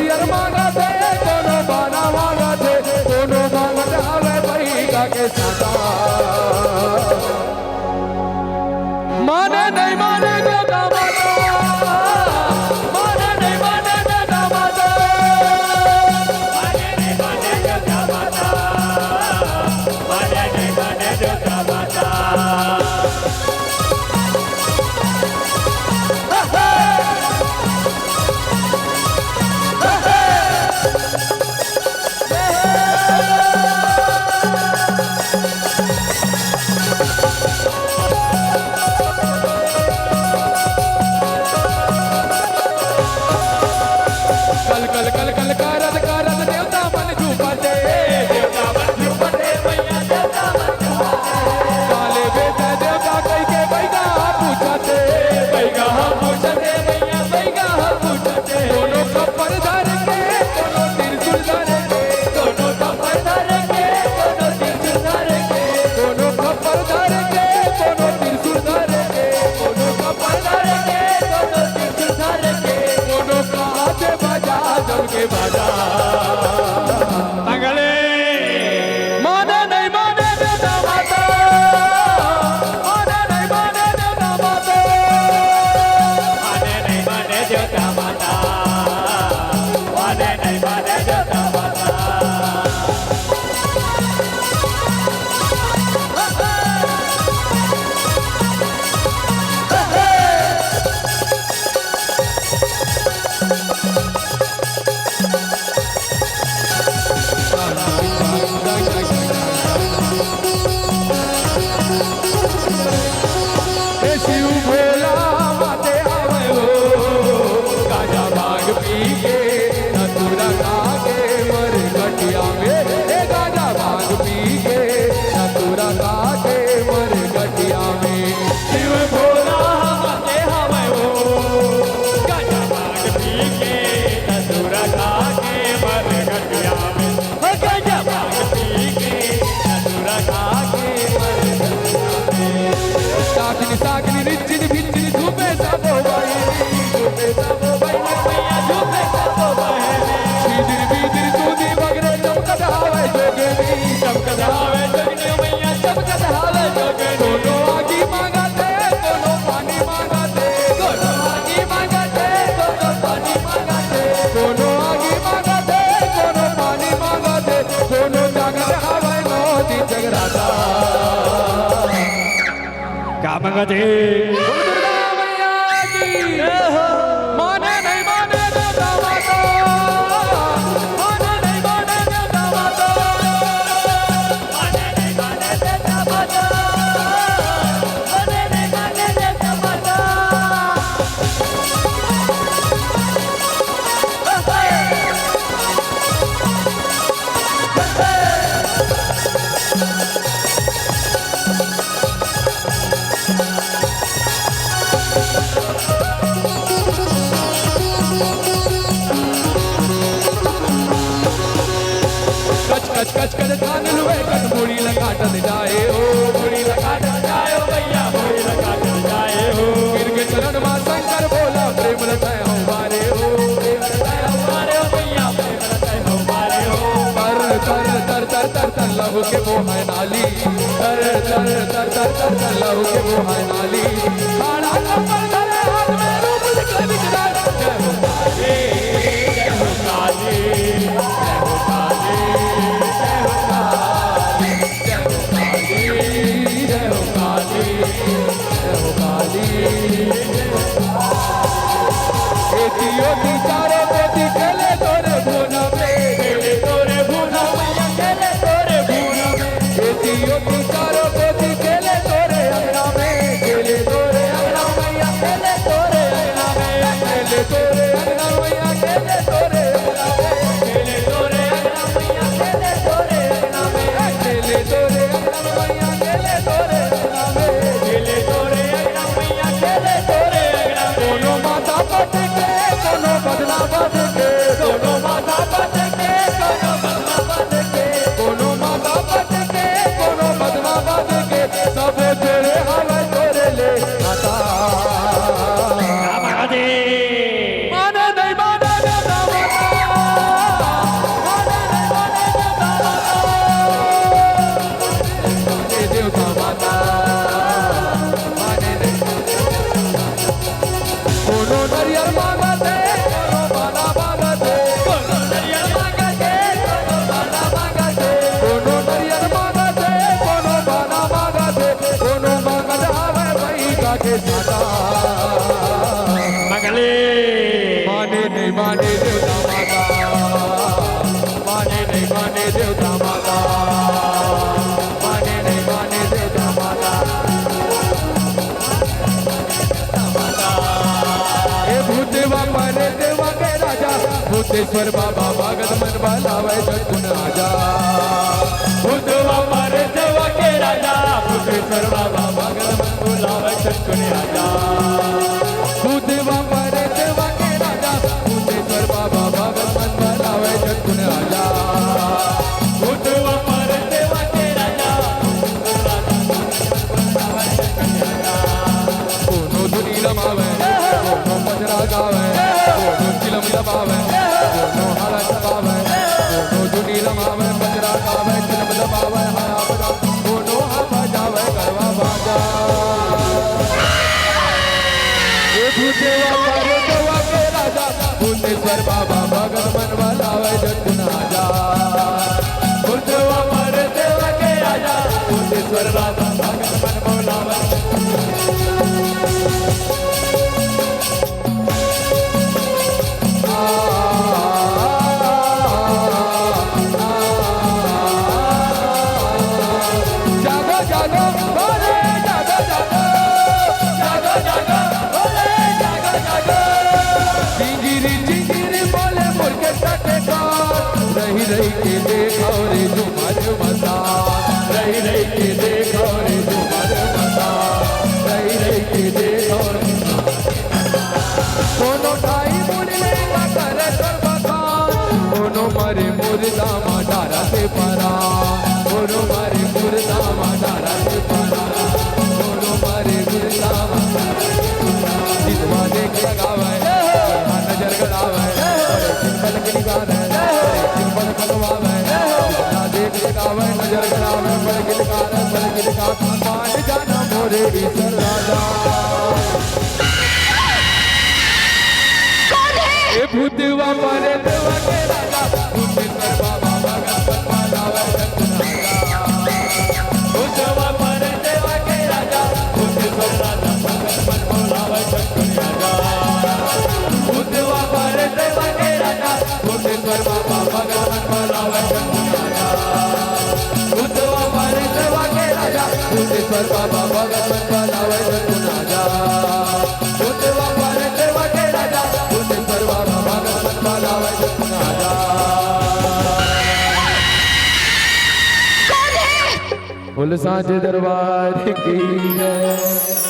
हरियर मांगा थे कोनो बाना मांगा थे कोनो मांगत आवे बैगा के सादा माने नहीं माने गो दामादा माने नहीं माने गो दामादा माने नहीं माने गो दामादा माने नहीं माने गो दामादा कल कल कल कल कारद कारद देवता मन झूपते देवता मन झूपते मैया देवता मन झूपते काले बेटा देवता कई के बैगा पूछते बैगा पूछते मैया बैगा पूछते दोनों कपर धर के दोनों त्रिशूल धर के दोनों कपर धर के दोनों त्रिशूल धर के दोनों कपर धर के दोनों त्रिशूल धर के दोनों कपर धर के दोनों त्रिशूल धर के दोनों काज बजा जम के बजा अगले माने नहीं माने देवता माता माने नहीं माने देवता माता माने नहीं माने देवता माता माने नहीं माने देवता माता हे शिव भोला माते आवे हो गाजा भाग पी के धतूरा खा के मर घटिया में हे गाजा भाग पी के धतूरा खा के मर घटिया में शिव भोला माते हवे हो गाजा भाग पी के धतूरा खा के मर घटिया में हो गाजा भाग पी के धतूरा खा के मर घटिया में साकिनी साकिनी रिचिनी भिचिनी धूपे सबो भाई मैया झूपे सबो बहने बीदिर बीदिर तूदी बगरे चमकत हावे जोगेनी चमकत हावे जोगनी मैया चमकत हावे जोगनी दोनों आगी मांगा थे दोनों पानी मांगा थे दोनों आगी मांगा थे दोनों पानी मांगा थे दोनों आगी मांगा थे दोनों पानी मांगा थे दोनों जागत हावे नदी जगराता क्या मांगा थे दुर्गा मैया की माने नहीं माने देवता माता माने नहीं माने देवता माता माने नहीं माने देवता माता माने नहीं माने देवता माता कच कच कच कर धान लुए कट मुड़ी लगाटत जाए हो मुड़ी लगा जाए हो भैया मुड़ी लगा जाए हो गिर के चरण मां शंकर बोला प्रेम रचाए हो मारे हो हमारे हो भैया प्रेम रचाए हो हमारे हो तर तर तर तर तर तर लहू के वो है नाली तर तर तर तर तर तर लहू के वो है नाली खाना कपर धरे हाथ में रूप दिखले बिचरा जय हो जय हो काली जय हो काली जय हो काली जय हो काली जय हो काली जय हो काली एतियो ती चारों बेटी चले तोरे भुना पे केले तोरे भूना मैया केले तोरे भूना में एतियो ती चारों बेटी चले तोरे अंगना में केले भूतेश्वर बाबा भगत मन बलावे झटकुन आजा भूतवा मारे देवा के राजा भूतेश्वर बाबा भगत मन बुलावे चटकुन आजा भूतेवा मरे देवा के राजा भूतेश्वर बाबा भगत मन बलावे झटकुन आजा भूतवा मारे देवा के राजा कोनो धुनी रमावे कोनो मजरा गावे कोनो चिलम दबावे कोनो हाला चबावे कोनो धुनी रमावे मजरा गावे चिलम दबावे हाला बजा कोनो हा बजावे गरबा बाजा ये भूतेवा मरे देवा के राजा भूतेश्वर बाबा भगत मन बलावे झटकुन आजा भूतवा मारे देवा के राजा भूतेश्वर बाबा भगत मन बुलावे जागो जागो बोले जागो जागो जागो जागो बोले जागो जागो चिंगिरी चिंगिरी बोले मुर्गे टटे का रही रही के देखो रे झुमर मसा रही रही के देखो रे झुमर मसा रही रही के देखो रे कोनो ढाई मुड़े का करे सर्वथा कोनो मरे मुर्दा माडारा से परा कोनो मरे मुर्दा माडारा से परा कोनो मरे मुर्दा जितवा देख लगावे नजर गड़ावे चिंबल की गावे चिंबल खलवावे ना देख लगावे नजर गड़ावे बड़ गिलकारे बड़ गिलका मान जाना मोरे ईश्वर राजा ये भूतवा मारे देवा के राजा भूतेश्वर बाबा भगत बलावे झटकुन आजा भूतवा मारे देवा के राजा भूतेश्वर राजा भगत मन बुलावे चटकुन आजा भूतवा मारे देवा के राजा भूतेश्वर बाबा भगत मन बलावे झटकुन आजा भूतवा मारे देवा के राजा भूतेश्वर बाबा भगत मन बलावे झटकुन आजा भूतवा मारे देवा के राजा भूतेश्वर बाबा भगत मन बलावे झटकुन आजा फुल सांझ दरबार की है।